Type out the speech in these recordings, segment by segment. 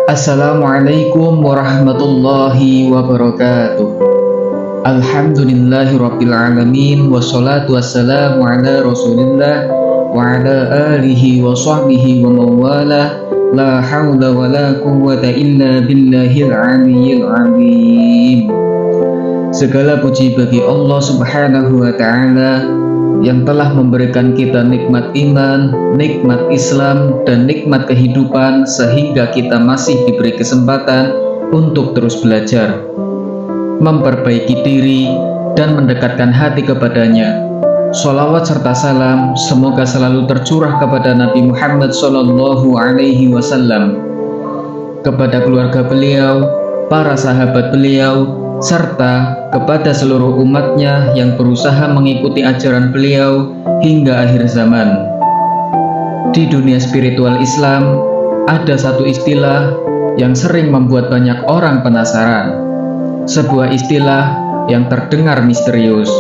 Assalamualaikum warahmatullahi wabarakatuh. Alhamdulillahirabbil alamin wassalatu wassalamu ala Rasulillah wa ala alihi wa sahbihi wa mawalah. La haula wala quwwata illa billahil aliyyil azim. Segala puji bagi Allah Subhanahu wa taala yang telah memberikan kita nikmat iman, nikmat Islam, dan nikmat kehidupan sehingga kita masih diberi kesempatan untuk terus belajar, memperbaiki diri, dan mendekatkan hati kepadanya. Sholawat serta salam semoga selalu tercurah kepada Nabi Muhammad SAW, kepada keluarga beliau, para sahabat beliau, serta kepada seluruh umatnya yang berusaha mengikuti ajaran beliau hingga akhir zaman. Di dunia spiritual Islam, ada satu istilah yang sering membuat banyak orang penasaran. Sebuah istilah yang terdengar misterius,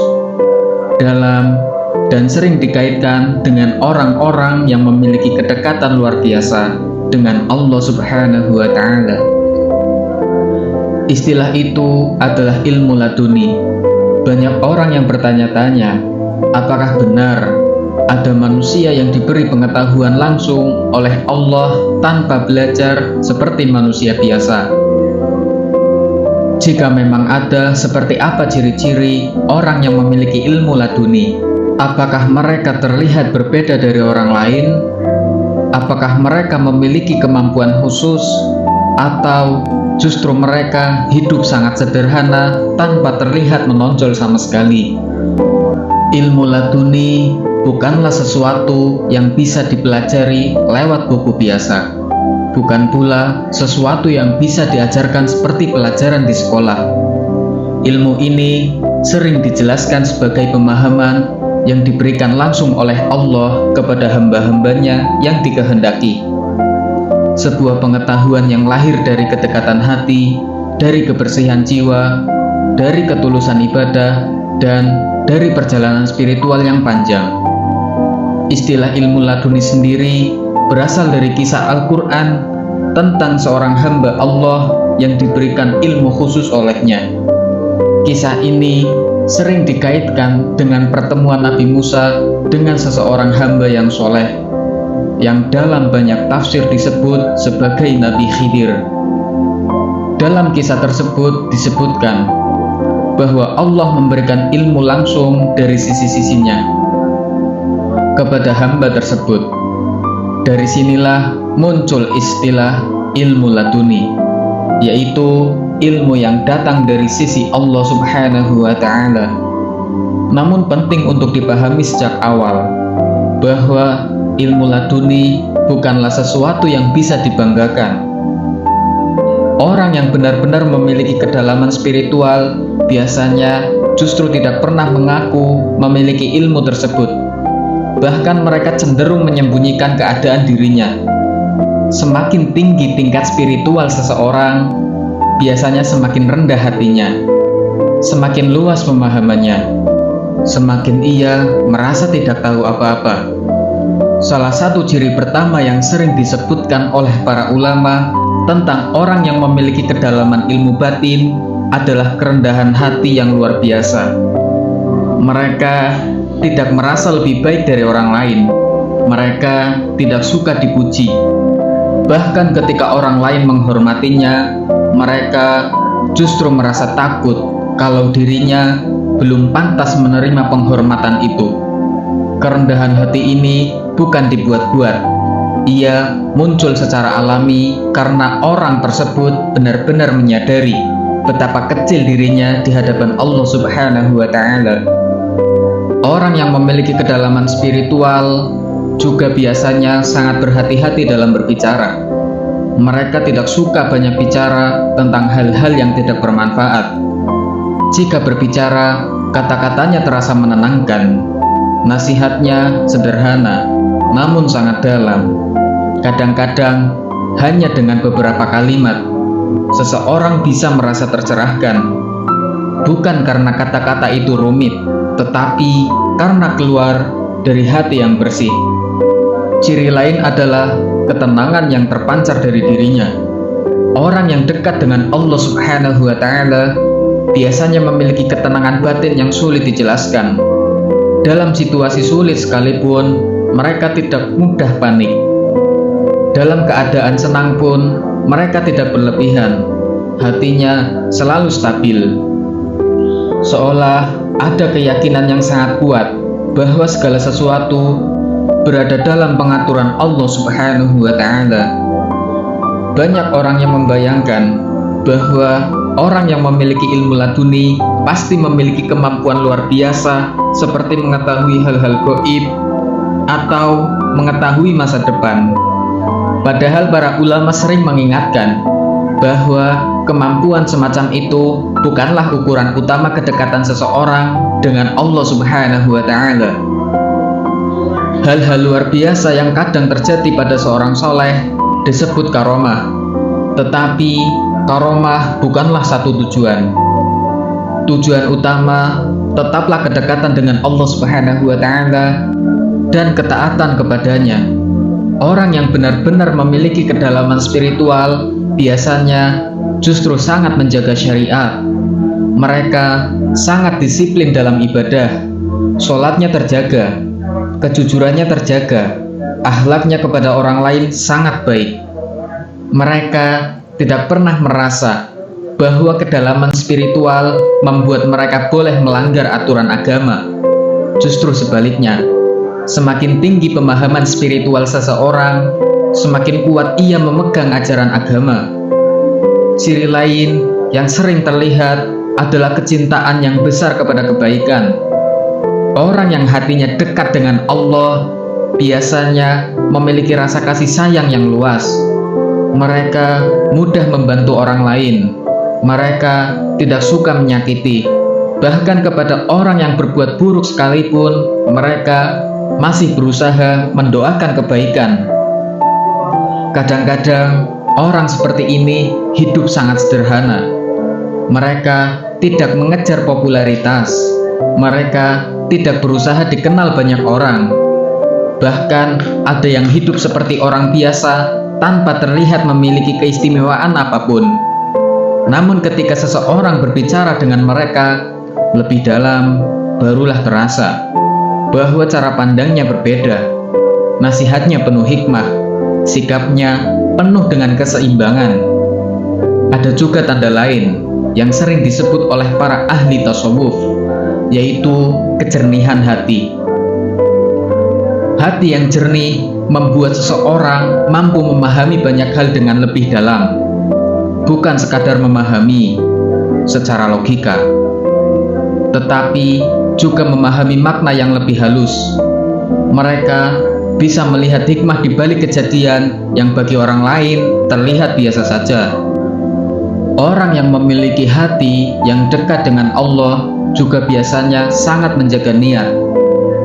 dalam, dan sering dikaitkan dengan orang-orang yang memiliki kedekatan luar biasa dengan Allah Subhanahu wa Ta'ala. Istilah itu adalah ilmu laduni. Banyak orang yang bertanya-tanya, apakah benar ada manusia yang diberi pengetahuan langsung oleh Allah tanpa belajar seperti manusia biasa? Jika memang ada, seperti apa ciri-ciri orang yang memiliki ilmu laduni? Apakah mereka terlihat berbeda dari orang lain? Apakah mereka memiliki kemampuan khusus? Atau justru mereka hidup sangat sederhana tanpa terlihat menonjol sama sekali? Ilmu laduni bukanlah sesuatu yang bisa dipelajari lewat buku biasa. Bukan pula sesuatu yang bisa diajarkan seperti pelajaran di sekolah. Ilmu ini sering dijelaskan sebagai pemahaman yang diberikan langsung oleh Allah kepada hamba-hambanya yang dikehendaki. Sebuah pengetahuan yang lahir dari kedekatan hati, dari kebersihan jiwa, dari ketulusan ibadah, dan dari perjalanan spiritual yang panjang. Istilah ilmu laduni sendiri berasal dari kisah Al-Quran tentang seorang hamba Allah yang diberikan ilmu khusus olehnya. Kisah ini sering dikaitkan dengan pertemuan Nabi Musa dengan seseorang hamba yang soleh, yang dalam banyak tafsir disebut sebagai Nabi Khidir. Dalam kisah tersebut disebutkan bahwa Allah memberikan ilmu langsung dari sisi-sisinya kepada hamba tersebut. Dari sinilah muncul istilah ilmu laduni, yaitu ilmu yang datang dari sisi Allah Subhanahu wa Ta'ala. Namun penting untuk dipahami sejak awal bahwa ilmu laduni bukanlah sesuatu yang bisa dibanggakan. Orang yang benar-benar memiliki kedalaman spiritual biasanya justru tidak pernah mengaku memiliki ilmu tersebut. Bahkan mereka cenderung menyembunyikan keadaan dirinya. Semakin tinggi tingkat spiritual seseorang, biasanya semakin rendah hatinya, semakin luas pemahamannya, semakin ia merasa tidak tahu apa-apa. Salah satu ciri pertama yang sering disebutkan oleh para ulama tentang orang yang memiliki kedalaman ilmu batin adalah kerendahan hati yang luar biasa. Mereka tidak merasa lebih baik dari orang lain. Mereka tidak suka dipuji. Bahkan ketika orang lain menghormatinya, mereka justru merasa takut kalau dirinya belum pantas menerima penghormatan itu. Kerendahan hati ini bukan dibuat-buat. Ia muncul secara alami karena orang tersebut benar-benar menyadari betapa kecil dirinya di hadapan Allah Subhanahu wa Ta'ala. Orang yang memiliki kedalaman spiritual juga biasanya sangat berhati-hati dalam berbicara. Mereka tidak suka banyak bicara tentang hal-hal yang tidak bermanfaat. Jika berbicara, kata-katanya terasa menenangkan. Nasihatnya sederhana, namun sangat dalam. Kadang-kadang hanya dengan beberapa kalimat, seseorang bisa merasa tercerahkan. Bukan karena kata-kata itu rumit, tetapi karena keluar dari hati yang bersih. Ciri lain adalah ketenangan yang terpancar dari dirinya. orang yang dekat dengan Allah Subhanahu wa Ta'ala biasanya memiliki ketenangan batin yang sulit dijelaskan. Dalam situasi sulit sekalipun, mereka tidak mudah panik. Dalam keadaan senang pun, mereka tidak berlebihan. Hatinya selalu stabil. Seolah ada keyakinan yang sangat kuat bahwa segala sesuatu berada dalam pengaturan Allah Subhanahu wa Ta'ala. Banyak orang yang membayangkan bahwa orang yang memiliki ilmu laduni pasti memiliki kemampuan luar biasa seperti mengetahui hal-hal gaib atau mengetahui masa depan. Padahal para ulama sering mengingatkan bahwa kemampuan semacam itu bukanlah ukuran utama kedekatan seseorang dengan Allah Subhanahu wa Ta'ala. Hal-hal luar biasa yang kadang terjadi pada seorang soleh disebut karomah. Tetapi karomah bukanlah satu tujuan. Tujuan utama tetaplah kedekatan dengan Allah Subhanahu wa Ta'ala dan ketaatan kepadanya. Orang yang benar-benar memiliki kedalaman spiritual biasanya justru sangat menjaga syariat. Mereka sangat disiplin dalam ibadah. Sholatnya terjaga, kejujurannya terjaga, akhlaknya kepada orang lain sangat baik. Mereka tidak pernah merasa bahwa kedalaman spiritual membuat mereka boleh melanggar aturan agama. Justru sebaliknya, semakin tinggi pemahaman spiritual seseorang, semakin kuat ia memegang ajaran agama. Ciri lain yang sering terlihat adalah kecintaan yang besar kepada kebaikan. Orang yang hatinya dekat dengan Allah biasanya memiliki rasa kasih sayang yang luas. Mereka mudah membantu orang lain. Mereka tidak suka menyakiti. Bahkan kepada orang yang berbuat buruk sekalipun, mereka masih berusaha mendoakan kebaikan. Kadang-kadang orang seperti ini hidup sangat sederhana. Mereka tidak mengejar popularitas. Mereka tidak berusaha dikenal banyak orang. Bahkan ada yang hidup seperti orang biasa tanpa terlihat memiliki keistimewaan apapun. Namun ketika seseorang berbicara dengan mereka lebih dalam, barulah terasa bahwa cara pandangnya berbeda. Nasihatnya penuh hikmah, sikapnya penuh dengan keseimbangan. Ada juga tanda lain yang sering disebut oleh para ahli tasawuf, yaitu kejernihan hati. Hati yang jernih membuat seseorang mampu memahami banyak hal dengan lebih dalam, bukan sekadar memahami secara logika, tetapi juga memahami makna yang lebih halus. Mereka bisa melihat hikmah di balik kejadian yang bagi orang lain terlihat biasa saja. Orang yang memiliki hati yang dekat dengan Allah juga biasanya sangat menjaga niat.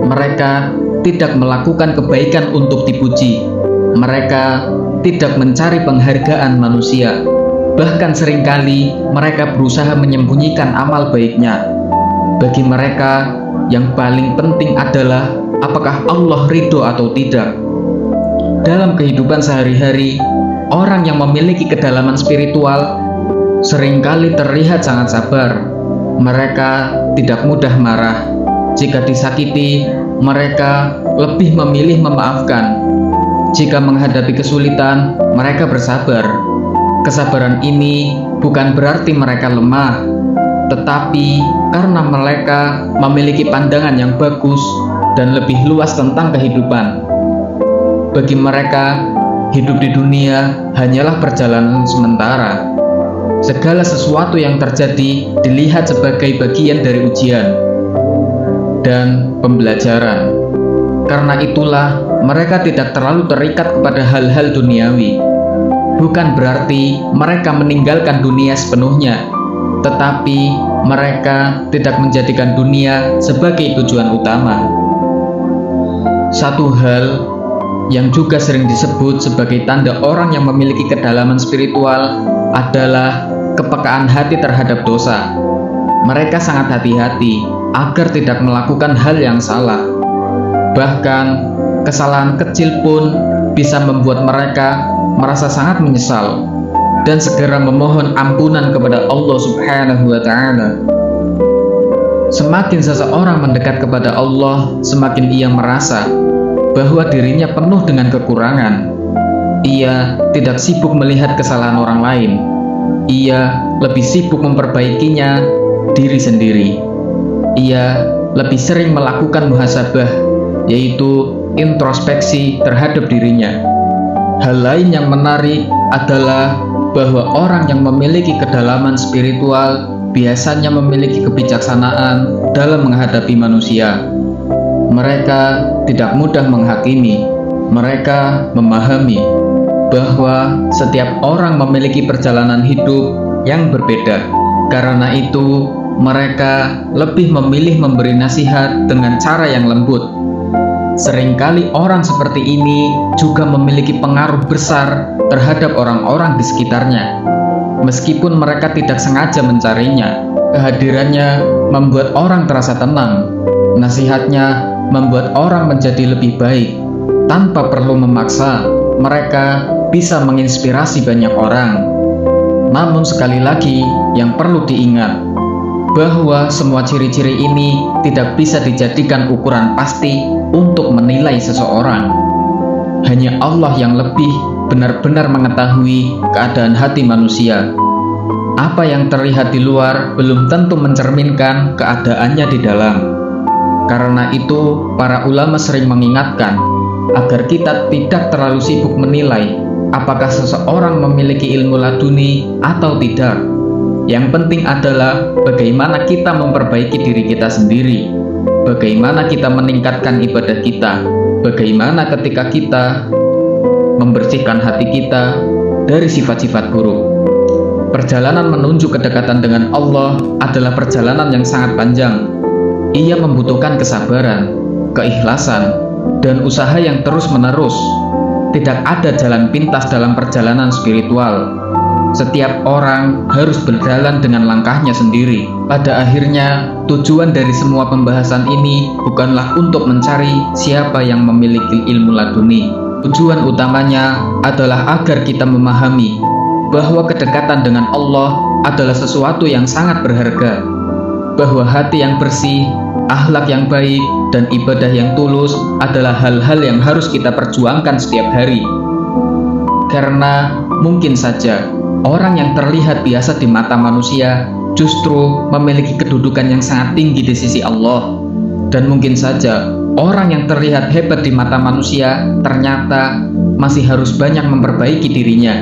Mereka tidak melakukan kebaikan untuk dipuji. Mereka tidak mencari penghargaan manusia. Bahkan seringkali mereka berusaha menyembunyikan amal baiknya. Bagi mereka, yang paling penting adalah apakah Allah ridho atau tidak. Dalam kehidupan sehari-hari, orang yang memiliki kedalaman spiritual seringkali terlihat sangat sabar. Mereka tidak mudah marah. Jika disakiti, mereka lebih memilih memaafkan. Jika menghadapi kesulitan, mereka bersabar. Kesabaran ini bukan berarti mereka lemah, tetapi karena mereka memiliki pandangan yang bagus dan lebih luas tentang kehidupan. Bagi mereka, hidup di dunia hanyalah perjalanan sementara. Segala sesuatu yang terjadi dilihat sebagai bagian dari ujian dan pembelajaran. Karena itulah mereka tidak terlalu terikat kepada hal-hal duniawi. Bukan berarti mereka meninggalkan dunia sepenuhnya, tetapi mereka tidak menjadikan dunia sebagai tujuan utama. Satu hal yang juga sering disebut sebagai tanda orang yang memiliki kedalaman spiritual adalah kepekaan hati terhadap dosa. Mereka sangat hati-hati agar tidak melakukan hal yang salah. Bahkan kesalahan kecil pun bisa membuat mereka merasa sangat menyesal. dan segera memohon ampunan kepada Allah Subhanahu wa Ta'ala. Semakin seseorang mendekat kepada Allah, semakin ia merasa bahwa dirinya penuh dengan kekurangan. Ia tidak sibuk melihat kesalahan orang lain. Ia lebih sibuk memperbaikinya diri sendiri. Ia lebih sering melakukan muhasabah, yaitu introspeksi terhadap dirinya. Hal lain yang menarik adalah bahwa orang yang memiliki kedalaman spiritual biasanya memiliki kebijaksanaan dalam menghadapi manusia. Mereka tidak mudah menghakimi. Mereka memahami bahwa setiap orang memiliki perjalanan hidup yang berbeda. Karena itu, mereka lebih memilih memberi nasihat dengan cara yang lembut. Seringkali orang seperti ini juga memiliki pengaruh besar terhadap orang-orang di sekitarnya. Meskipun mereka tidak sengaja mencarinya, kehadirannya membuat orang terasa tenang. Nasihatnya membuat orang menjadi lebih baik. Tanpa perlu memaksa, mereka bisa menginspirasi banyak orang. Namun sekali lagi, yang perlu diingat, bahwa semua ciri-ciri ini tidak bisa dijadikan ukuran pasti untuk menilai seseorang. Hanya Allah yang lebih benar-benar mengetahui keadaan hati manusia. Apa yang terlihat di luar belum tentu mencerminkan keadaannya di dalam. Karena itu, para ulama sering mengingatkan agar kita tidak terlalu sibuk menilai apakah seseorang memiliki ilmu laduni atau tidak. Yang penting adalah bagaimana kita memperbaiki diri kita sendiri, bagaimana kita meningkatkan ibadah kita, bagaimana ketika kita membersihkan hati kita dari sifat-sifat buruk. Perjalanan menuju kedekatan dengan Allah adalah perjalanan yang sangat panjang. Ia membutuhkan kesabaran, keikhlasan, dan usaha yang terus-menerus. Tidak ada jalan pintas dalam perjalanan spiritual. Setiap orang harus berjalan dengan langkahnya sendiri. Pada akhirnya, tujuan dari semua pembahasan ini bukanlah untuk mencari siapa yang memiliki ilmu laduni. Tujuan utamanya adalah agar kita memahami bahwa kedekatan dengan Allah adalah sesuatu yang sangat berharga, bahwa hati yang bersih, akhlak yang baik, dan ibadah yang tulus adalah hal-hal yang harus kita perjuangkan setiap hari. Karena mungkin saja orang yang terlihat biasa di mata manusia justru memiliki kedudukan yang sangat tinggi di sisi Allah. Dan mungkin saja orang yang terlihat hebat di mata manusia ternyata masih harus banyak memperbaiki dirinya.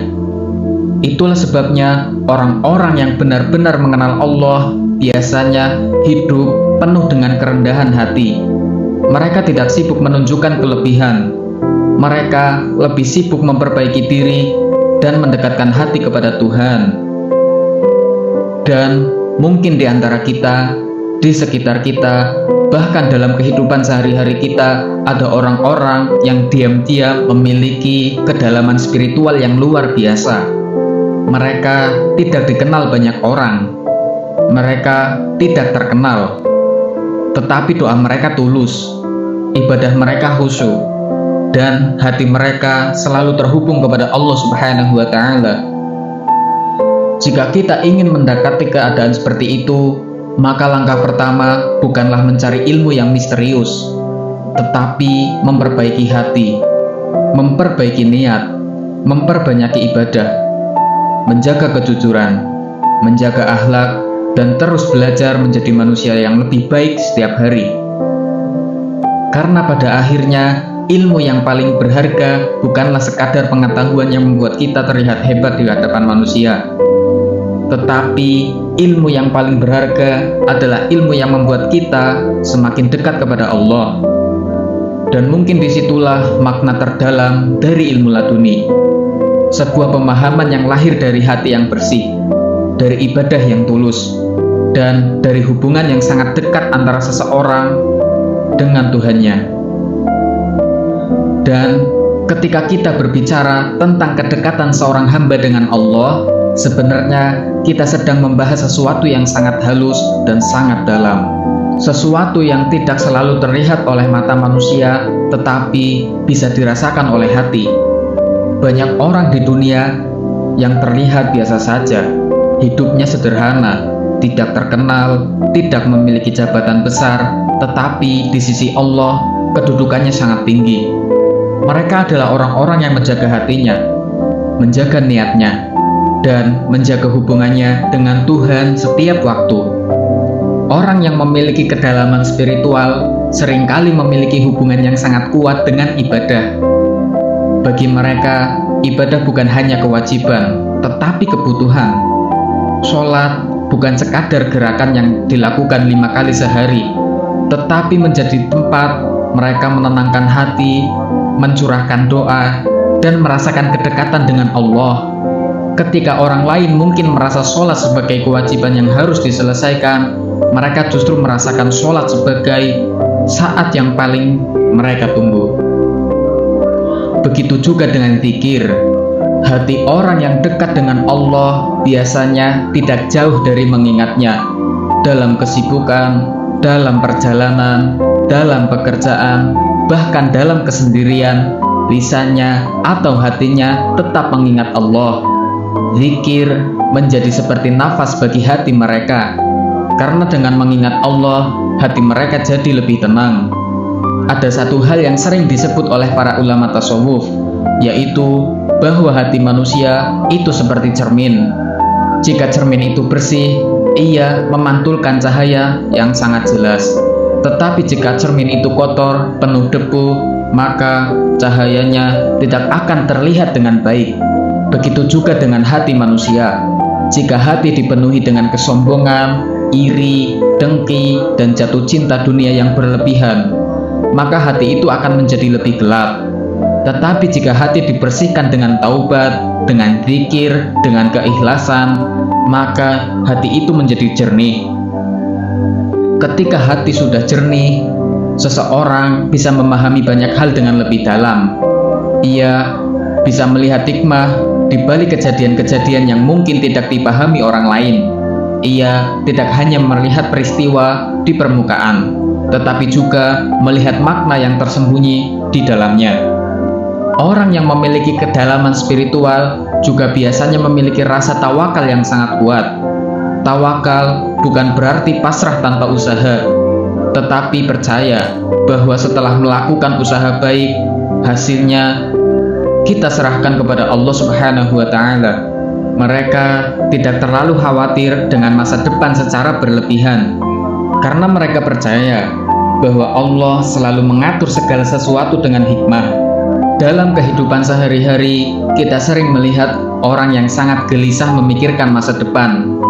Itulah sebabnya orang-orang yang benar-benar mengenal Allah biasanya hidup penuh dengan kerendahan hati. Mereka tidak sibuk menunjukkan kelebihan. Mereka lebih sibuk memperbaiki diri dan mendekatkan hati kepada Tuhan. Dan mungkin di antara kita, di sekitar kita, bahkan dalam kehidupan sehari-hari kita, ada orang-orang yang diam-diam memiliki kedalaman spiritual yang luar biasa. Mereka tidak dikenal banyak orang. Mereka tidak terkenal. Tetapi doa mereka tulus, ibadah mereka khusyuk, dan hati mereka selalu terhubung kepada Allah Subhanahu wa Ta'ala. Jika kita ingin mendekati keadaan seperti itu, maka langkah pertama bukanlah mencari ilmu yang misterius, tetapi memperbaiki hati, memperbaiki niat, memperbanyaki ibadah, menjaga kejujuran, menjaga akhlak, dan terus belajar menjadi manusia yang lebih baik setiap hari. Karena pada akhirnya, ilmu yang paling berharga bukanlah sekadar pengetahuan yang membuat kita terlihat hebat di hadapan manusia, tetapi ilmu yang paling berharga adalah ilmu yang membuat kita semakin dekat kepada Allah. Dan mungkin disitulah makna terdalam dari ilmu laduni, sebuah pemahaman yang lahir dari hati yang bersih, dari ibadah yang tulus, dan dari hubungan yang sangat dekat antara seseorang dengan Tuhannya. Dan ketika kita berbicara tentang kedekatan seorang hamba dengan Allah, sebenarnya kita sedang membahas sesuatu yang sangat halus dan sangat dalam, sesuatu yang tidak selalu terlihat oleh mata manusia, tetapi bisa dirasakan oleh hati. Banyak orang di dunia yang terlihat biasa saja. Hidupnya sederhana, tidak terkenal, tidak memiliki jabatan besar, tetapi di sisi Allah kedudukannya sangat tinggi. Mereka adalah orang-orang yang menjaga hatinya, menjaga niatnya, dan menjaga hubungannya dengan Tuhan setiap waktu. Orang yang memiliki kedalaman spiritual seringkali memiliki hubungan yang sangat kuat dengan ibadah. Bagi mereka, ibadah bukan hanya kewajiban, tetapi kebutuhan. Sholat bukan sekadar gerakan yang dilakukan 5 kali sehari, tetapi menjadi tempat mereka menenangkan hati, mencurahkan doa, dan merasakan kedekatan dengan Allah. Ketika orang lain mungkin merasa sholat sebagai kewajiban yang harus diselesaikan, mereka justru merasakan sholat sebagai saat yang paling mereka tunggu. Begitu juga dengan zikir. Hati orang yang dekat dengan Allah biasanya tidak jauh dari mengingatnya. Dalam kesibukan, dalam perjalanan, dalam pekerjaan, bahkan dalam kesendirian, lisannya atau hatinya tetap mengingat Allah. Zikir menjadi seperti nafas bagi hati mereka. Karena dengan mengingat Allah, hati mereka jadi lebih tenang. Ada satu hal yang sering disebut oleh para ulama tasawuf, yaitu bahwa hati manusia itu seperti cermin. Jika cermin itu bersih, ia memantulkan cahaya yang sangat jelas. Tetapi jika cermin itu kotor, penuh debu, maka cahayanya tidak akan terlihat dengan baik. Begitu juga dengan hati manusia. Jika hati dipenuhi dengan kesombongan, iri, dengki, dan jatuh cinta dunia yang berlebihan, maka hati itu akan menjadi lebih gelap. Tetapi jika hati dibersihkan dengan taubat, dengan zikir, dengan keikhlasan, maka hati itu menjadi jernih. Ketika hati sudah jernih, seseorang bisa memahami banyak hal dengan lebih dalam. Ia bisa melihat hikmah di balik kejadian-kejadian yang mungkin tidak dipahami orang lain. Ia tidak hanya melihat peristiwa di permukaan, tetapi juga melihat makna yang tersembunyi di dalamnya. Orang yang memiliki kedalaman spiritual juga biasanya memiliki rasa tawakal yang sangat kuat. Tawakal bukan berarti pasrah tanpa usaha, tetapi percaya bahwa setelah melakukan usaha baik, hasilnya kita serahkan kepada Allah Subhanahu wa Ta'ala. Mereka tidak terlalu khawatir dengan masa depan secara berlebihan, karena mereka percaya bahwa Allah selalu mengatur segala sesuatu dengan hikmah. Dalam kehidupan sehari-hari, kita sering melihat orang yang sangat gelisah memikirkan masa depan,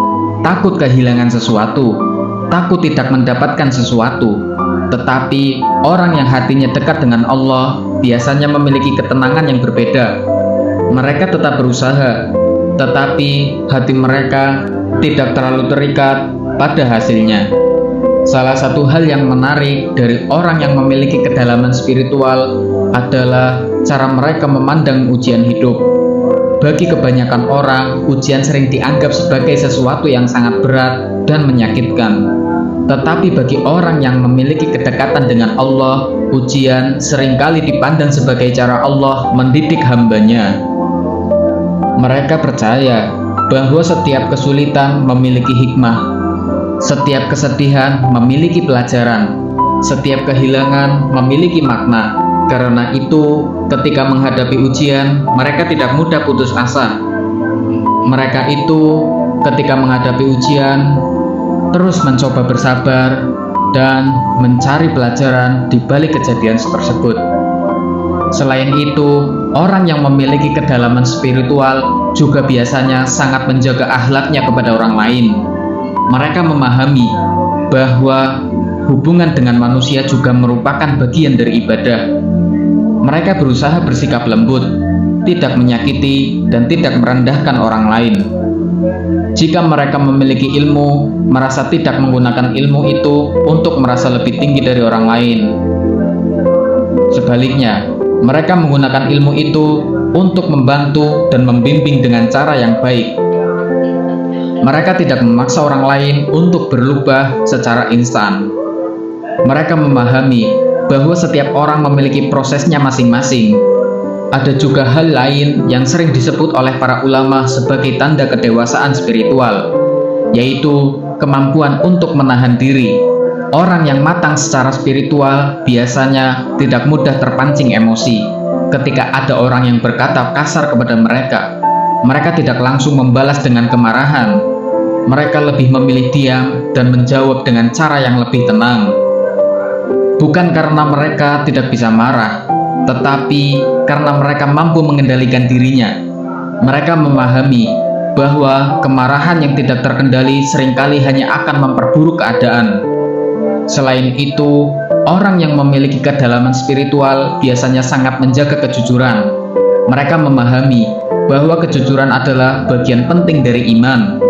takut kehilangan sesuatu, takut tidak mendapatkan sesuatu. Tetapi orang yang hatinya dekat dengan Allah biasanya memiliki ketenangan yang berbeda. Mereka tetap berusaha, tetapi hati mereka tidak terlalu terikat pada hasilnya. Salah satu hal yang menarik dari orang yang memiliki kedalaman spiritual adalah cara mereka memandang ujian hidup. Bagi kebanyakan orang, ujian sering dianggap sebagai sesuatu yang sangat berat dan menyakitkan. Tetapi bagi orang yang memiliki kedekatan dengan Allah, ujian seringkali dipandang sebagai cara Allah mendidik hambanya. Mereka percaya bahwa setiap kesulitan memiliki hikmah. Setiap kesedihan memiliki pelajaran, setiap kehilangan memiliki makna. Karena itu, ketika menghadapi ujian, mereka tidak mudah putus asa. Mereka itu, ketika menghadapi ujian, terus mencoba bersabar dan mencari pelajaran di balik kejadian tersebut. Selain itu, orang yang memiliki kedalaman spiritual juga biasanya sangat menjaga akhlaknya kepada orang lain. Mereka memahami bahwa hubungan dengan manusia juga merupakan bagian dari ibadah. Mereka berusaha bersikap lembut, tidak menyakiti, dan tidak merendahkan orang lain. Jika mereka memiliki ilmu, merasa tidak menggunakan ilmu itu untuk merasa lebih tinggi dari orang lain. Sebaliknya, mereka menggunakan ilmu itu untuk membantu dan membimbing dengan cara yang baik. Mereka tidak memaksa orang lain untuk berubah secara instan. Mereka memahami bahwa setiap orang memiliki prosesnya masing-masing. Ada juga hal lain yang sering disebut oleh para ulama sebagai tanda kedewasaan spiritual, yaitu kemampuan untuk menahan diri. Orang yang matang secara spiritual biasanya tidak mudah terpancing emosi. Ketika ada orang yang berkata kasar kepada mereka, mereka tidak langsung membalas dengan kemarahan. Mereka lebih memilih diam dan menjawab dengan cara yang lebih tenang. Bukan karena mereka tidak bisa marah, tetapi karena mereka mampu mengendalikan dirinya. Mereka memahami bahwa kemarahan yang tidak terkendali seringkali hanya akan memperburuk keadaan. Selain itu, orang yang memiliki kedalaman spiritual biasanya sangat menjaga kejujuran. Mereka memahami bahwa kejujuran adalah bagian penting dari iman.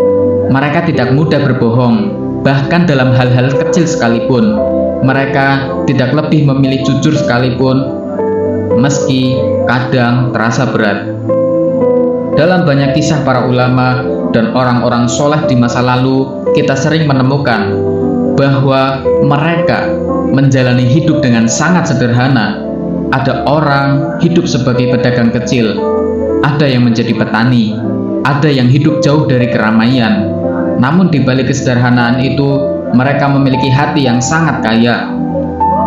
Mereka tidak mudah berbohong, bahkan dalam hal-hal kecil sekalipun. Mereka tidak lebih memilih jujur sekalipun, meski kadang terasa berat. Dalam banyak kisah para ulama dan orang-orang soleh di masa lalu, kita sering menemukan bahwa mereka menjalani hidup dengan sangat sederhana. Ada orang hidup sebagai pedagang kecil, ada yang menjadi petani, ada yang hidup jauh dari keramaian. Namun di balik kesederhanaan itu, mereka memiliki hati yang sangat kaya.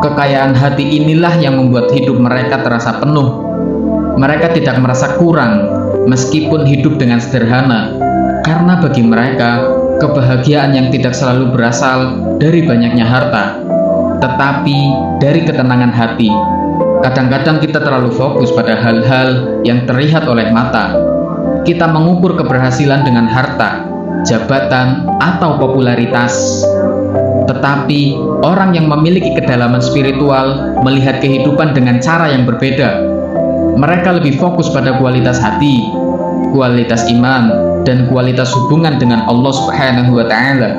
Kekayaan hati inilah yang membuat hidup mereka terasa penuh. Mereka tidak merasa kurang meskipun hidup dengan sederhana, karena bagi mereka kebahagiaan yang tidak selalu berasal dari banyaknya harta, tetapi dari ketenangan hati. Kadang-kadang kita terlalu fokus pada hal-hal yang terlihat oleh mata. Kita mengukur keberhasilan dengan harta, jabatan, atau popularitas. Tetapi orang yang memiliki kedalaman spiritual melihat kehidupan dengan cara yang berbeda. Mereka lebih fokus pada kualitas hati, kualitas iman, dan kualitas hubungan dengan Allah Subhanahu wa Ta'ala.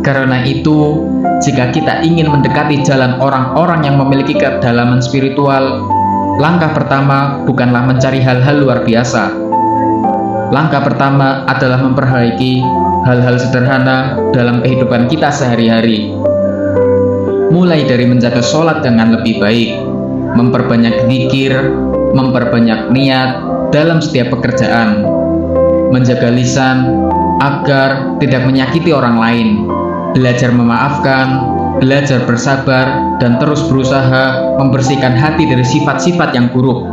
Karena itu, jika kita ingin mendekati jalan orang-orang yang memiliki kedalaman spiritual, langkah pertama bukanlah mencari hal-hal luar biasa. Langkah pertama adalah memperbaiki hal-hal sederhana dalam kehidupan kita sehari-hari. Mulai dari menjaga sholat dengan lebih baik, memperbanyak zikir, memperbanyak niat dalam setiap pekerjaan, menjaga lisan agar tidak menyakiti orang lain, belajar memaafkan, belajar bersabar, dan terus berusaha membersihkan hati dari sifat-sifat yang buruk.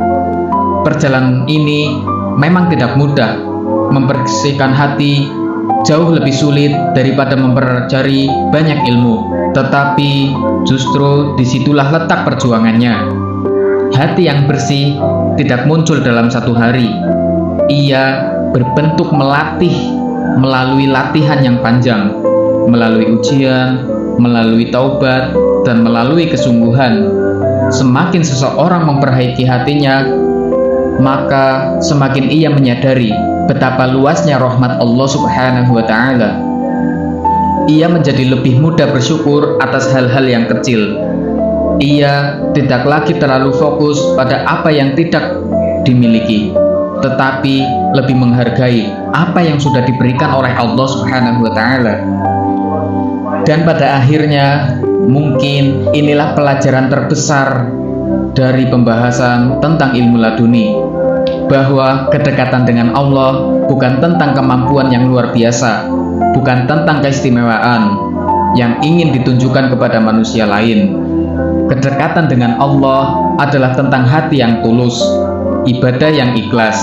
Perjalanan ini memang tidak mudah. Membersihkan hati jauh lebih sulit daripada mempelajari banyak ilmu, tetapi justru disitulah letak perjuangannya. Hati yang bersih tidak muncul dalam satu hari. Ia berbentuk melatih melalui latihan yang panjang, melalui ujian, melalui taubat, dan melalui kesungguhan. Semakin seseorang memperbaiki hatinya, maka semakin ia menyadari betapa luasnya rahmat Allah Subhanahu wa Ta'ala. Ia menjadi lebih mudah bersyukur atas hal-hal yang kecil. Ia tidak lagi terlalu fokus pada apa yang tidak dimiliki, tetapi lebih menghargai apa yang sudah diberikan oleh Allah Subhanahu wa Ta'ala. Dan pada akhirnya, mungkin inilah pelajaran terbesar dari pembahasan tentang ilmu laduni, bahwa kedekatan dengan Allah bukan tentang kemampuan yang luar biasa, bukan tentang keistimewaan yang ingin ditunjukkan kepada manusia lain. Kedekatan dengan Allah adalah tentang hati yang tulus, ibadah yang ikhlas,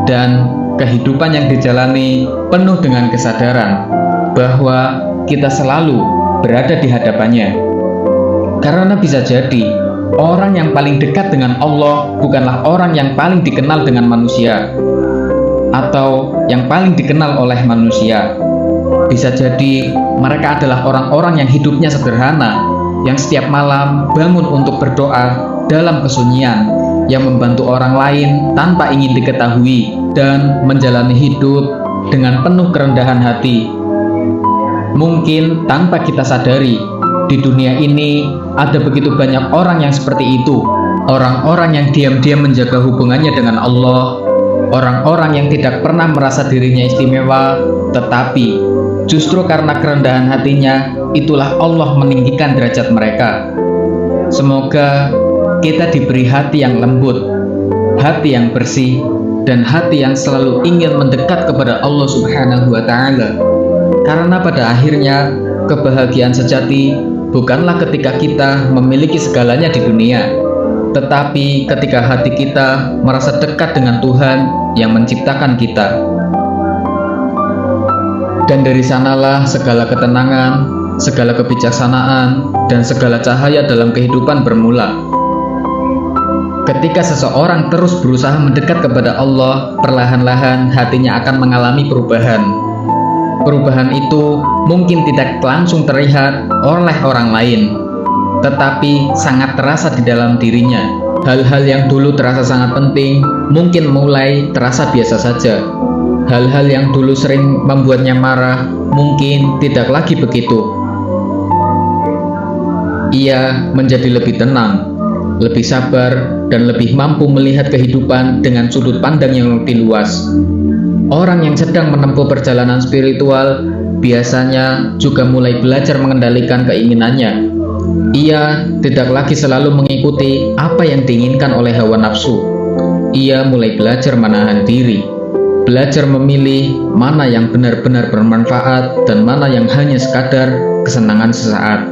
dan kehidupan yang dijalani penuh dengan kesadaran bahwa kita selalu berada di hadapannya. Karena bisa jadi orang yang paling dekat dengan Allah bukanlah orang yang paling dikenal dengan manusia atau yang paling dikenal oleh manusia. Bisa jadi mereka adalah orang-orang yang hidupnya sederhana, yang setiap malam bangun untuk berdoa dalam kesunyian, yang membantu orang lain tanpa ingin diketahui, dan menjalani hidup dengan penuh kerendahan hati. Mungkin tanpa kita sadari, di dunia ini ada begitu banyak orang yang seperti itu. Orang-orang yang diam-diam menjaga hubungannya dengan Allah, orang-orang yang tidak pernah merasa dirinya istimewa, tetapi justru karena kerendahan hatinya, itulah Allah meninggikan derajat mereka. Semoga kita diberi hati yang lembut, hati yang bersih, dan hati yang selalu ingin mendekat kepada Allah Subhanahu wa Ta'ala. Karena pada akhirnya, kebahagiaan sejati bukanlah ketika kita memiliki segalanya di dunia, tetapi ketika hati kita merasa dekat dengan Tuhan yang menciptakan kita. Dan dari sanalah segala ketenangan, segala kebijaksanaan, dan segala cahaya dalam kehidupan bermula. Ketika seseorang terus berusaha mendekat kepada Allah, perlahan-lahan hatinya akan mengalami perubahan. Perubahan itu mungkin tidak langsung terlihat oleh orang lain, tetapi sangat terasa di dalam dirinya. Hal-hal yang dulu terasa sangat penting, mungkin mulai terasa biasa saja. Hal-hal yang dulu sering membuatnya marah, mungkin tidak lagi begitu. Ia menjadi lebih tenang, lebih sabar, dan lebih mampu melihat kehidupan dengan sudut pandang yang lebih luas. Orang yang sedang menempuh perjalanan spiritual biasanya juga mulai belajar mengendalikan keinginannya. Ia tidak lagi selalu mengikuti apa yang diinginkan oleh hawa nafsu. Ia mulai belajar menahan diri, belajar memilih mana yang benar-benar bermanfaat dan mana yang hanya sekadar kesenangan sesaat.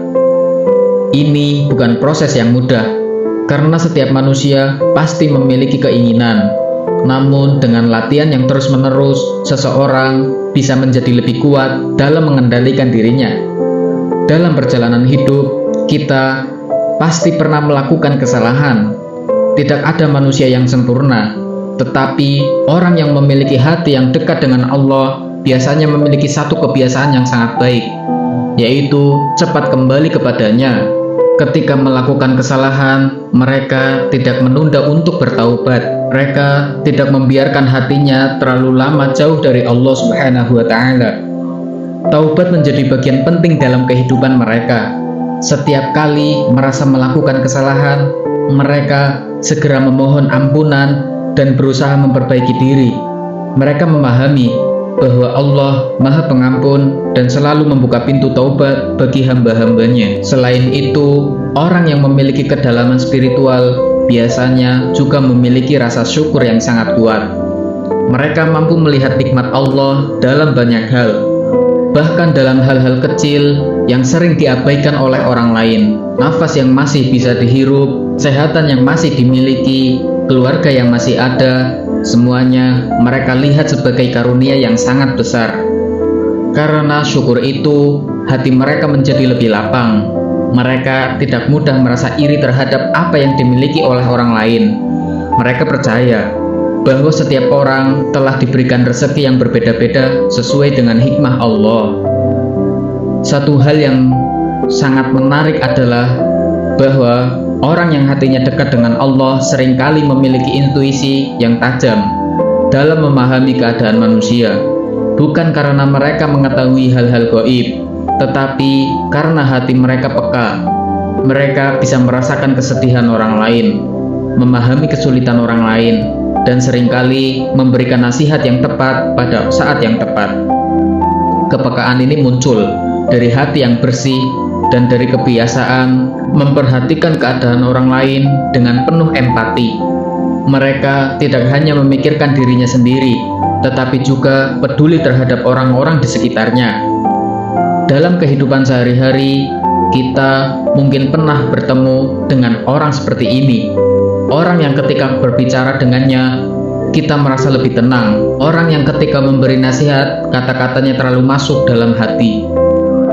Ini bukan proses yang mudah, karena setiap manusia pasti memiliki keinginan. Namun dengan latihan yang terus-menerus, seseorang bisa menjadi lebih kuat dalam mengendalikan dirinya. Dalam perjalanan hidup, kita pasti pernah melakukan kesalahan. Tidak ada manusia yang sempurna, tetapi orang yang memiliki hati yang dekat dengan Allah biasanya memiliki satu kebiasaan yang sangat baik, yaitu cepat kembali kepadanya. Ketika melakukan kesalahan, mereka tidak menunda untuk bertaubat. Mereka tidak membiarkan hatinya terlalu lama jauh dari Allah Subhanahu wa Ta'ala. Taubat menjadi bagian penting dalam kehidupan mereka. Setiap kali merasa melakukan kesalahan, mereka segera memohon ampunan dan berusaha memperbaiki diri. Mereka memahami bahwa Allah Maha Pengampun dan selalu membuka pintu taubat bagi hamba-hambanya. Selain itu, orang yang memiliki kedalaman spiritual biasanya juga memiliki rasa syukur yang sangat kuat. Mereka mampu melihat nikmat Allah dalam banyak hal, bahkan dalam hal-hal kecil yang sering diabaikan oleh orang lain. Nafas yang masih bisa dihirup, kesehatan yang masih dimiliki, keluarga yang masih ada, semuanya mereka lihat sebagai karunia yang sangat besar. Karena syukur itu, hati mereka menjadi lebih lapang. Mereka tidak mudah merasa iri terhadap apa yang dimiliki oleh orang lain. Mereka percaya bahwa setiap orang telah diberikan rezeki yang berbeda-beda sesuai dengan hikmah Allah. Satu hal yang sangat menarik adalah bahwa orang yang hatinya dekat dengan Allah seringkali memiliki intuisi yang tajam dalam memahami keadaan manusia, bukan karena mereka mengetahui hal-hal gaib, tetapi karena hati mereka peka. Mereka bisa merasakan kesedihan orang lain, memahami kesulitan orang lain, dan seringkali memberikan nasihat yang tepat pada saat yang tepat. Kepekaan ini muncul dari hati yang bersih dan dari kebiasaan memperhatikan keadaan orang lain dengan penuh empati. Mereka tidak hanya memikirkan dirinya sendiri, tetapi juga peduli terhadap orang-orang di sekitarnya. Dalam kehidupan sehari-hari, kita mungkin pernah bertemu dengan orang seperti ini. Orang yang ketika berbicara dengannya, kita merasa lebih tenang. Orang yang ketika memberi nasihat, kata-katanya terlalu masuk dalam hati.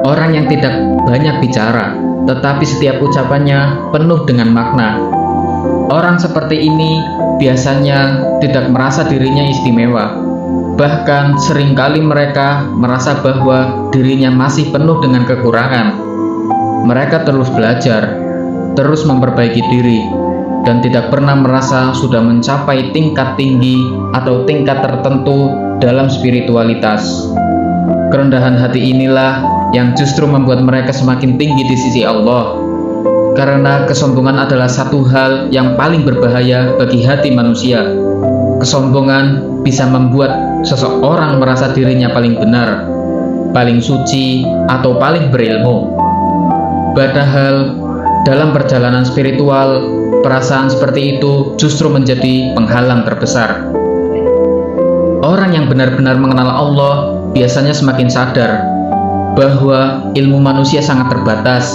Orang yang tidak banyak bicara, tetapi setiap ucapannya penuh dengan makna. Orang seperti ini biasanya tidak merasa dirinya istimewa. Bahkan seringkali mereka merasa bahwa dirinya masih penuh dengan kekurangan. Mereka terus belajar, terus memperbaiki diri, dan tidak pernah merasa sudah mencapai tingkat tinggi atau tingkat tertentu dalam spiritualitas. Kerendahan hati inilah yang justru membuat mereka semakin tinggi di sisi Allah. Karena kesombongan adalah satu hal yang paling berbahaya bagi hati manusia. Kesombongan bisa membuat seseorang merasa dirinya paling benar, paling suci, atau paling berilmu. Padahal dalam perjalanan spiritual, perasaan seperti itu justru menjadi penghalang terbesar. Orang yang benar-benar mengenal Allah biasanya semakin sadar bahwa ilmu manusia sangat terbatas.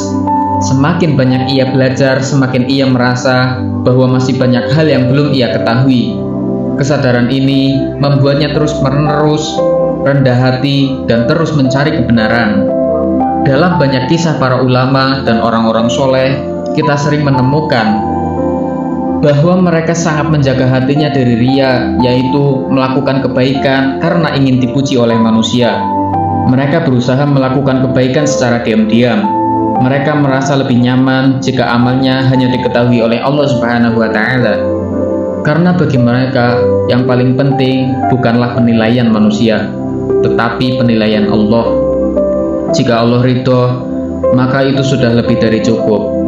Semakin banyak ia belajar, semakin ia merasa bahwa masih banyak hal yang belum ia ketahui. Kesadaran ini membuatnya terus-menerus rendah hati dan terus mencari kebenaran. Dalam banyak kisah para ulama dan orang-orang soleh, kita sering menemukan bahwa mereka sangat menjaga hatinya dari riya, yaitu melakukan kebaikan karena ingin dipuji oleh manusia. Mereka berusaha melakukan kebaikan secara diam-diam. Mereka merasa lebih nyaman jika amalnya hanya diketahui oleh Allah Subhanahu wa Ta'ala. Karena bagi mereka yang paling penting bukanlah penilaian manusia, tetapi penilaian Allah. Jika Allah ridho, maka itu sudah lebih dari cukup.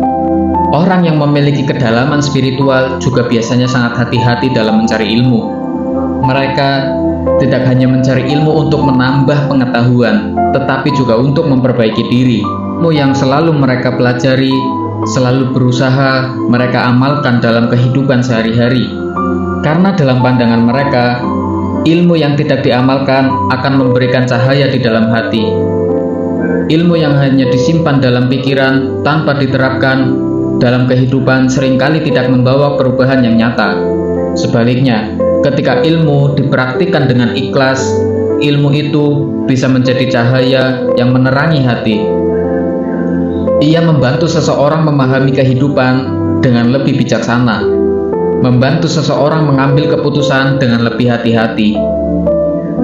Orang yang memiliki kedalaman spiritual juga biasanya sangat hati-hati dalam mencari ilmu. Mereka tidak hanya mencari ilmu untuk menambah pengetahuan, tetapi juga untuk memperbaiki diri. Ilmu yang selalu mereka pelajari, selalu berusaha mereka amalkan dalam kehidupan sehari-hari. Karena dalam pandangan mereka, ilmu yang tidak diamalkan akan memberikan cahaya di dalam hati. Ilmu yang hanya disimpan dalam pikiran tanpa diterapkan dalam kehidupan seringkali tidak membawa perubahan yang nyata. Sebaliknya, ketika ilmu dipraktikkan dengan ikhlas, ilmu itu bisa menjadi cahaya yang menerangi hati. Ia membantu seseorang memahami kehidupan dengan lebih bijaksana, membantu seseorang mengambil keputusan dengan lebih hati-hati.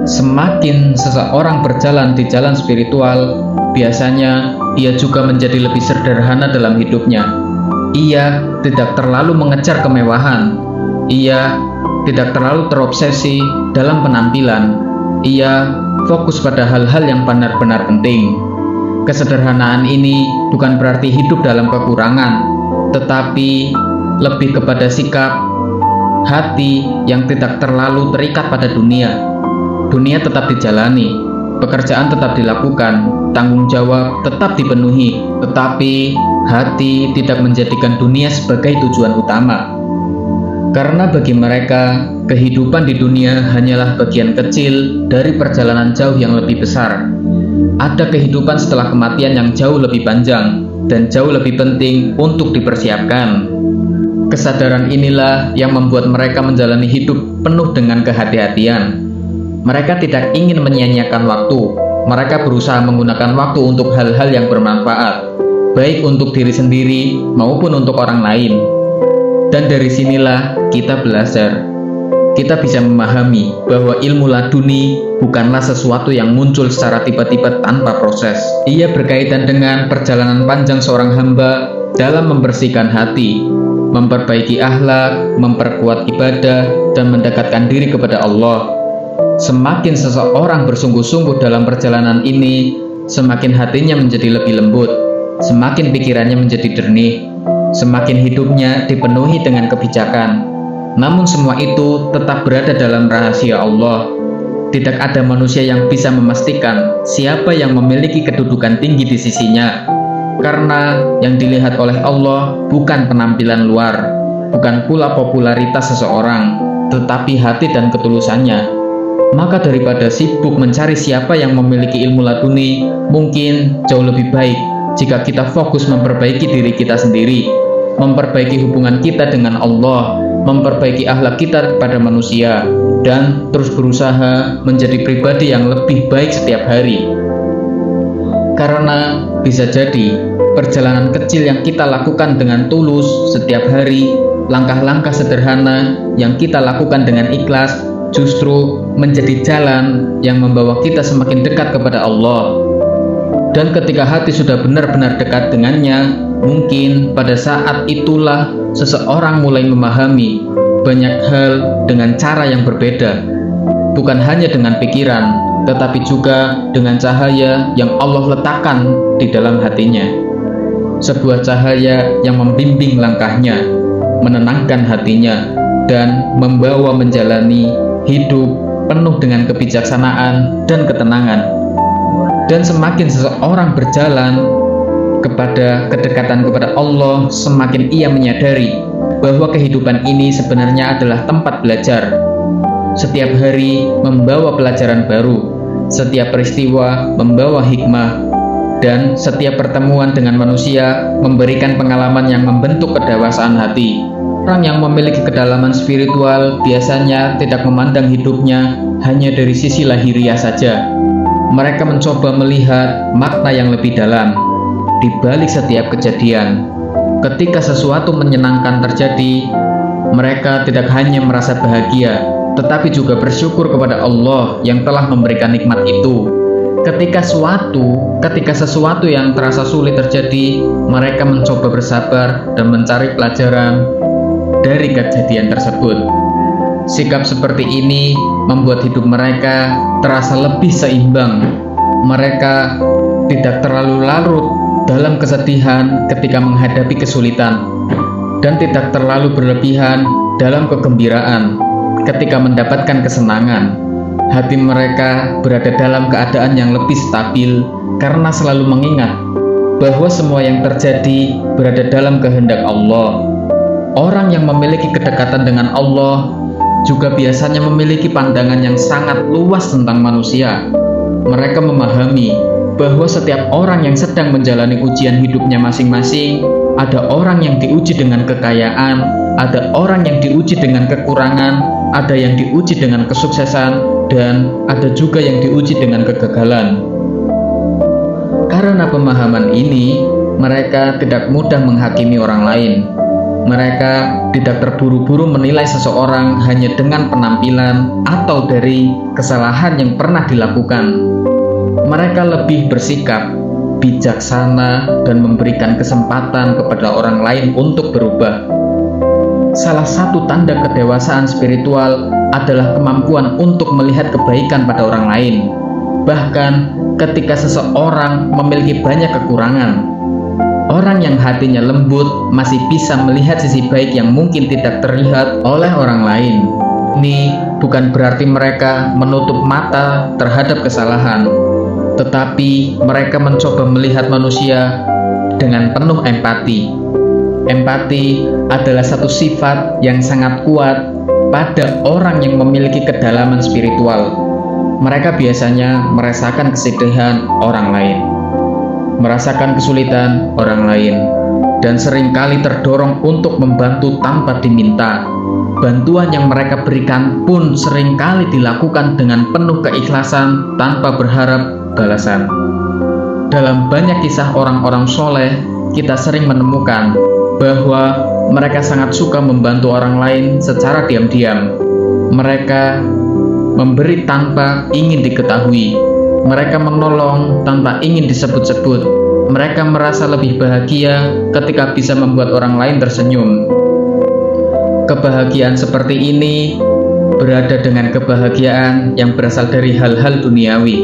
Semakin seseorang berjalan di jalan spiritual, biasanya ia juga menjadi lebih sederhana dalam hidupnya. Ia tidak terlalu mengejar kemewahan. Ia tidak terlalu terobsesi dalam penampilan. Ia fokus pada hal-hal yang benar-benar penting. Kesederhanaan ini bukan berarti hidup dalam kekurangan, tetapi lebih kepada sikap hati yang tidak terlalu terikat pada dunia. Dunia tetap dijalani, pekerjaan tetap dilakukan, tanggung jawab tetap dipenuhi, tetapi hati tidak menjadikan dunia sebagai tujuan utama. Karena bagi mereka, kehidupan di dunia hanyalah bagian kecil dari perjalanan jauh yang lebih besar. Ada kehidupan setelah kematian yang jauh lebih panjang dan jauh lebih penting untuk dipersiapkan. Kesadaran inilah yang membuat mereka menjalani hidup penuh dengan kehati-hatian. Mereka tidak ingin menyia-nyiakan waktu. Mereka berusaha menggunakan waktu untuk hal-hal yang bermanfaat, baik untuk diri sendiri maupun untuk orang lain. Dan dari sinilah kita belajar. Kita bisa memahami bahwa ilmu laduni bukanlah sesuatu yang muncul secara tiba-tiba tanpa proses. Ia berkaitan dengan perjalanan panjang seorang hamba dalam membersihkan hati, memperbaiki akhlak, memperkuat ibadah, dan mendekatkan diri kepada Allah. Semakin seseorang bersungguh-sungguh dalam perjalanan ini, semakin hatinya menjadi lebih lembut, semakin pikirannya menjadi jernih, semakin hidupnya dipenuhi dengan kebijakan. Namun semua itu tetap berada dalam rahasia Allah. Tidak ada manusia yang bisa memastikan siapa yang memiliki kedudukan tinggi di sisinya. Karena yang dilihat oleh Allah bukan penampilan luar, bukan pula popularitas seseorang, tetapi hati dan ketulusannya. Maka daripada sibuk mencari siapa yang memiliki ilmu laduni, mungkin jauh lebih baik jika kita fokus memperbaiki diri kita sendiri, memperbaiki hubungan kita dengan Allah, memperbaiki akhlak kita kepada manusia, dan terus berusaha menjadi pribadi yang lebih baik setiap hari. Karena bisa jadi perjalanan kecil yang kita lakukan dengan tulus setiap hari, langkah-langkah sederhana yang kita lakukan dengan ikhlas, justru menjadi jalan yang membawa kita semakin dekat kepada Allah. Dan ketika hati sudah benar-benar dekat dengannya, mungkin pada saat itulah seseorang mulai memahami banyak hal dengan cara yang berbeda, bukan hanya dengan pikiran, tetapi juga dengan cahaya yang Allah letakkan di dalam hatinya. Sebuah cahaya yang membimbing langkahnya, menenangkan hatinya, dan membawa menjalani hidup penuh dengan kebijaksanaan dan ketenangan. Dan semakin seseorang berjalan kepada kedekatan kepada Allah, semakin ia menyadari bahwa kehidupan ini sebenarnya adalah tempat belajar. Setiap hari membawa pelajaran baru, setiap peristiwa membawa hikmah, dan setiap pertemuan dengan manusia memberikan pengalaman yang membentuk kedewasaan hati. Orang yang memiliki kedalaman spiritual biasanya tidak memandang hidupnya hanya dari sisi lahiriah saja. Mereka mencoba melihat makna yang lebih dalam di balik setiap kejadian. Ketika sesuatu menyenangkan terjadi, mereka tidak hanya merasa bahagia, tetapi juga bersyukur kepada Allah yang telah memberikan nikmat itu. Ketika sesuatu yang terasa sulit terjadi, mereka mencoba bersabar dan mencari pelajaran dari kejadian tersebut. Sikap seperti ini membuat hidup mereka terasa lebih seimbang. Mereka tidak terlalu larut dalam kesedihan ketika menghadapi kesulitan, dan tidak terlalu berlebihan dalam kegembiraan ketika mendapatkan kesenangan. Hati mereka berada dalam keadaan yang lebih stabil karena selalu mengingat bahwa semua yang terjadi berada dalam kehendak Allah. Orang yang memiliki kedekatan dengan Allah juga biasanya memiliki pandangan yang sangat luas tentang manusia. Mereka memahami bahwa setiap orang yang sedang menjalani ujian hidupnya masing-masing. Ada orang yang diuji dengan kekayaan, ada orang yang diuji dengan kekurangan, ada yang diuji dengan kesuksesan, dan ada juga yang diuji dengan kegagalan. Karena pemahaman ini, mereka tidak mudah menghakimi orang lain. Mereka tidak terburu-buru menilai seseorang hanya dengan penampilan atau dari kesalahan yang pernah dilakukan. Mereka lebih bersikap bijaksana dan memberikan kesempatan kepada orang lain untuk berubah. Salah satu tanda kedewasaan spiritual adalah kemampuan untuk melihat kebaikan pada orang lain, bahkan ketika seseorang memiliki banyak kekurangan. Orang yang hatinya lembut masih bisa melihat sisi baik yang mungkin tidak terlihat oleh orang lain. Ini bukan berarti mereka menutup mata terhadap kesalahan, tetapi mereka mencoba melihat manusia dengan penuh empati. Empati adalah satu sifat yang sangat kuat pada orang yang memiliki kedalaman spiritual. Mereka biasanya merasakan kesedihan orang lain, merasakan kesulitan orang lain, dan seringkali terdorong untuk membantu tanpa diminta. Bantuan yang mereka berikan pun seringkali dilakukan dengan penuh keikhlasan tanpa berharap balasan. Dalam banyak kisah orang-orang soleh, kita sering menemukan bahwa mereka sangat suka membantu orang lain secara diam-diam. Mereka memberi tanpa ingin diketahui. Mereka menolong tanpa ingin disebut-sebut. Mereka merasa lebih bahagia ketika bisa membuat orang lain tersenyum. Kebahagiaan seperti ini berada dengan kebahagiaan yang berasal dari hal-hal duniawi.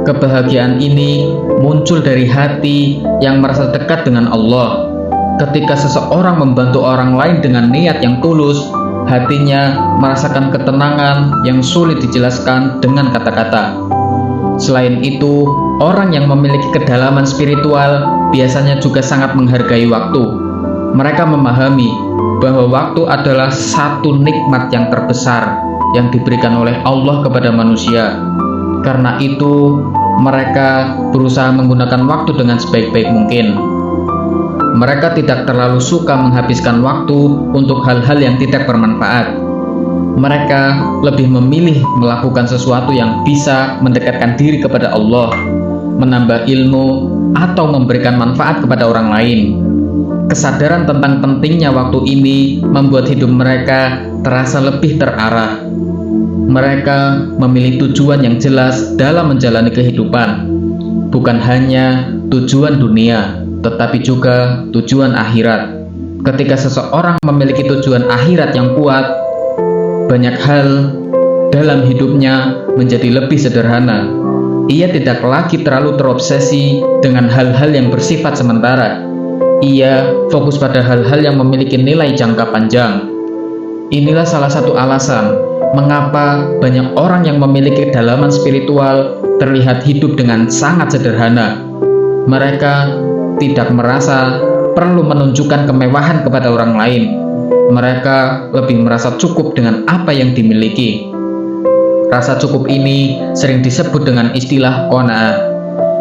Kebahagiaan ini muncul dari hati yang merasa dekat dengan Allah. Ketika seseorang membantu orang lain dengan niat yang tulus, hatinya merasakan ketenangan yang sulit dijelaskan dengan kata-kata. Selain itu, orang yang memiliki kedalaman spiritual biasanya juga sangat menghargai waktu. Mereka memahami bahwa waktu adalah satu nikmat yang terbesar yang diberikan oleh Allah kepada manusia. Karena itu, mereka berusaha menggunakan waktu dengan sebaik-baik mungkin. Mereka tidak terlalu suka menghabiskan waktu untuk hal-hal yang tidak bermanfaat. Mereka lebih memilih melakukan sesuatu yang bisa mendekatkan diri kepada Allah, menambah ilmu, atau memberikan manfaat kepada orang lain. Kesadaran tentang pentingnya waktu ini membuat hidup mereka terasa lebih terarah. Mereka memilih tujuan yang jelas dalam menjalani kehidupan, bukan hanya tujuan dunia, tetapi juga tujuan akhirat. Ketika seseorang memiliki tujuan akhirat yang kuat, banyak hal dalam hidupnya menjadi lebih sederhana. Ia tidak lagi terlalu terobsesi dengan hal-hal yang bersifat sementara. Ia fokus pada hal-hal yang memiliki nilai jangka panjang. Inilah salah satu alasan mengapa banyak orang yang memiliki kedalaman spiritual terlihat hidup dengan sangat sederhana. Mereka tidak merasa perlu menunjukkan kemewahan kepada orang lain. Mereka lebih merasa cukup dengan apa yang dimiliki. Rasa cukup ini sering disebut dengan istilah qanaah,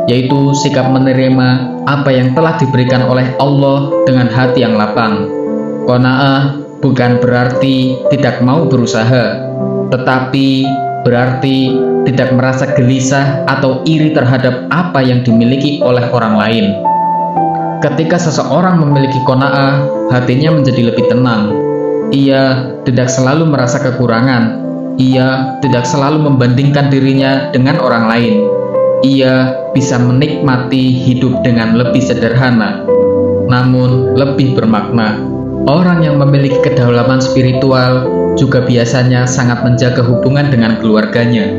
yaitu sikap menerima apa yang telah diberikan oleh Allah dengan hati yang lapang. Qanaah bukan berarti tidak mau berusaha, tetapi berarti tidak merasa gelisah atau iri terhadap apa yang dimiliki oleh orang lain. Ketika seseorang memiliki qanaah, hatinya menjadi lebih tenang. Ia tidak selalu merasa kekurangan. Ia tidak selalu membandingkan dirinya dengan orang lain. Ia bisa menikmati hidup dengan lebih sederhana, namun lebih bermakna. Orang yang memiliki kedaulatan spiritual juga biasanya sangat menjaga hubungan dengan keluarganya.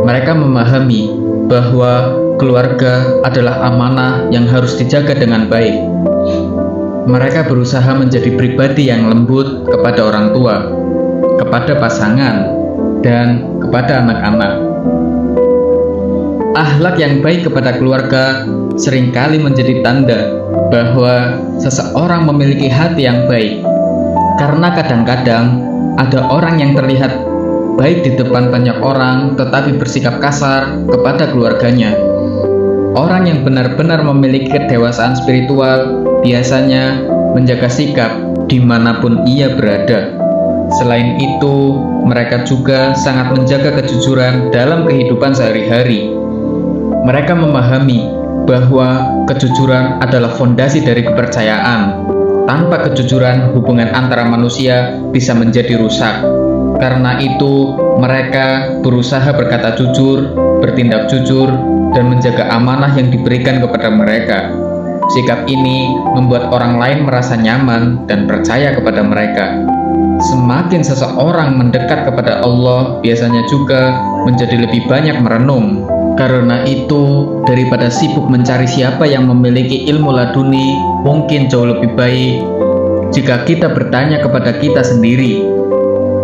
Mereka memahami bahwa keluarga adalah amanah yang harus dijaga dengan baik. Mereka berusaha menjadi pribadi yang lembut kepada orang tua, kepada pasangan, dan kepada anak-anak. Akhlak yang baik kepada keluarga seringkali menjadi tanda bahwa seseorang memiliki hati yang baik. Karena kadang-kadang ada orang yang terlihat baik di depan banyak orang tetapi bersikap kasar kepada keluarganya. Orang yang benar-benar memiliki kedewasaan spiritual biasanya menjaga sikap dimanapun ia berada. Selain itu, mereka juga sangat menjaga kejujuran dalam kehidupan sehari-hari. Mereka memahami bahwa kejujuran adalah fondasi dari kepercayaan. Tanpa kejujuran, hubungan antara manusia bisa menjadi rusak. Karena itu, mereka berusaha berkata jujur, bertindak jujur, dan menjaga amanah yang diberikan kepada mereka. Sikap ini membuat orang lain merasa nyaman dan percaya kepada mereka. Semakin seseorang mendekat kepada Allah, biasanya juga menjadi lebih banyak merenung. Karena itu, daripada sibuk mencari siapa yang memiliki ilmu laduni, mungkin jauh lebih baik jika kita bertanya kepada kita sendiri,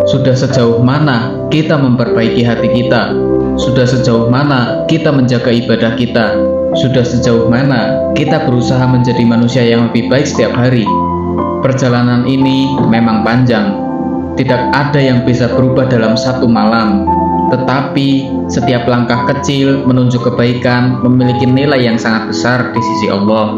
sudah sejauh mana kita memperbaiki hati kita? Sudah sejauh mana kita menjaga ibadah kita? Sudah sejauh mana kita berusaha menjadi manusia yang lebih baik setiap hari? Perjalanan ini memang panjang. Tidak ada yang bisa berubah dalam satu malam. Tetapi setiap langkah kecil menuju kebaikan memiliki nilai yang sangat besar di sisi Allah.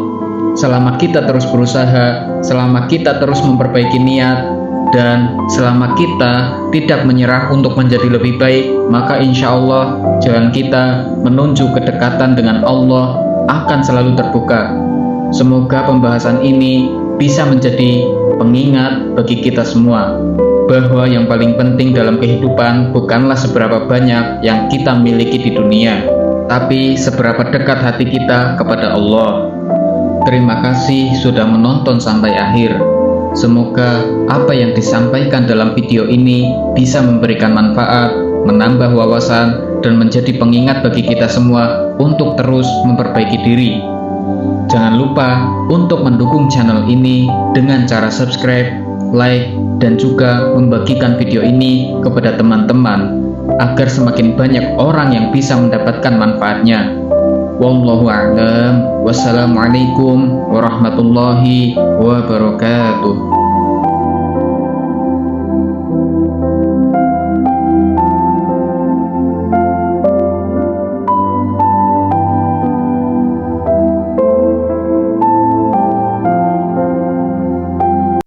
Selama kita terus berusaha, selama kita terus memperbaiki niat, dan selama kita tidak menyerah untuk menjadi lebih baik, maka insya Allah jalan kita menuju kedekatan dengan Allah akan selalu terbuka. Semoga pembahasan ini bisa menjadi pengingat bagi kita semua bahwa yang paling penting dalam kehidupan bukanlah seberapa banyak yang kita miliki di dunia, tapi seberapa dekat hati kita kepada Allah. Terima kasih sudah menonton sampai akhir. Semoga apa yang disampaikan dalam video ini bisa memberikan manfaat, menambah wawasan, dan menjadi pengingat bagi kita semua untuk terus memperbaiki diri. Jangan lupa untuk mendukung channel ini dengan cara subscribe, like, dan juga membagikan video ini kepada teman-teman agar semakin banyak orang yang bisa mendapatkan manfaatnya. Wallahu a'lam. Wassalamualaikum warahmatullahi wabarakatuh.